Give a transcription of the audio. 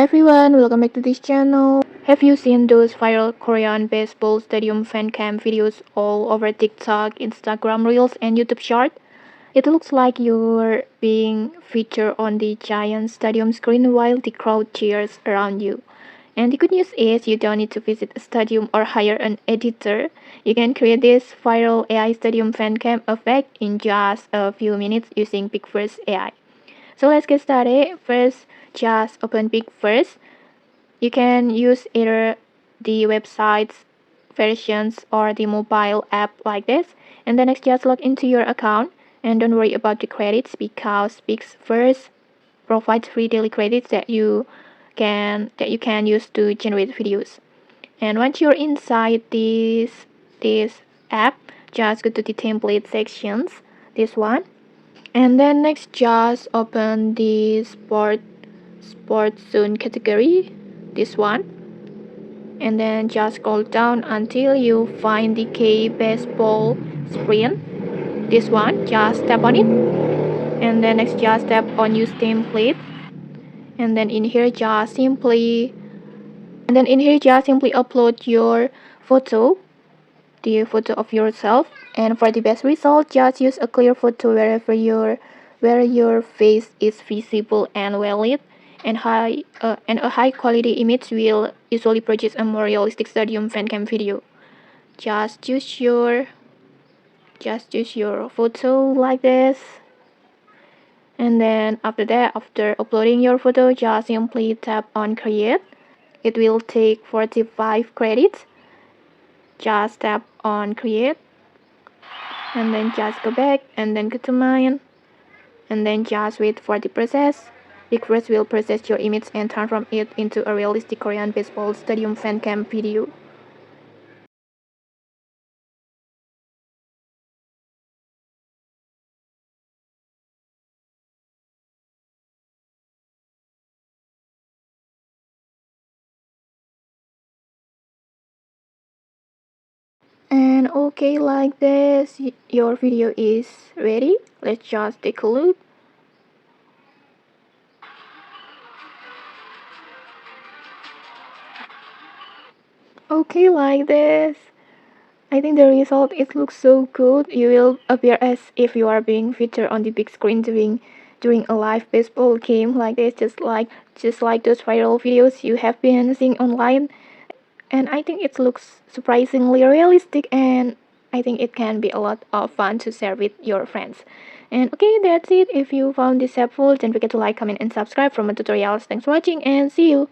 everyone, welcome back to this channel. Have you seen those viral Korean baseball stadium fan cam videos all over TikTok, Instagram Reels, and YouTube Short? It looks like you're being featured on the giant stadium screen while the crowd cheers around you. And the good news is you don't need to visit a stadium or hire an editor. You can create this viral AI stadium fan cam effect in just a few minutes using PixVerse AI. So let's get started. First, just open PixVerse. You can use either the website's versions or the mobile app like this. And then next, just log into your account and don't worry about the credits because PixVerse provides free daily credits that you can use to generate videos. And once you're inside this app, just go to the template sections, this one, and then next just open the sports zone category, this one, and then just scroll down until you find the K baseball screen, this one, just tap on it, and then next just tap on use template, and then in here just simply upload your photo, the photo of yourself. And for the best result, just use a clear photo where your face is visible and well lit, and a high quality image will usually produce a more realistic stadium fan cam video. Just choose your photo like this, and then after uploading your photo, just simply tap on create. It will take 45 credits. Just tap on create, and then just go back and then go to mine, and then just wait for the process. PixVerse will process your image and transform it into a realistic Korean baseball stadium fan cam video. And okay, like this, your video is ready. Let's just take a look. Okay, like this. I think the result, it looks so good. You will appear as if you are being featured on the big screen during a live baseball game like this, just like those viral videos you have been seeing online. And I think it looks surprisingly realistic, and I think it can be a lot of fun to share with your friends. And okay, that's it. If you found this helpful, don't forget to like, comment, and subscribe for more tutorials. Thanks for watching, and see you.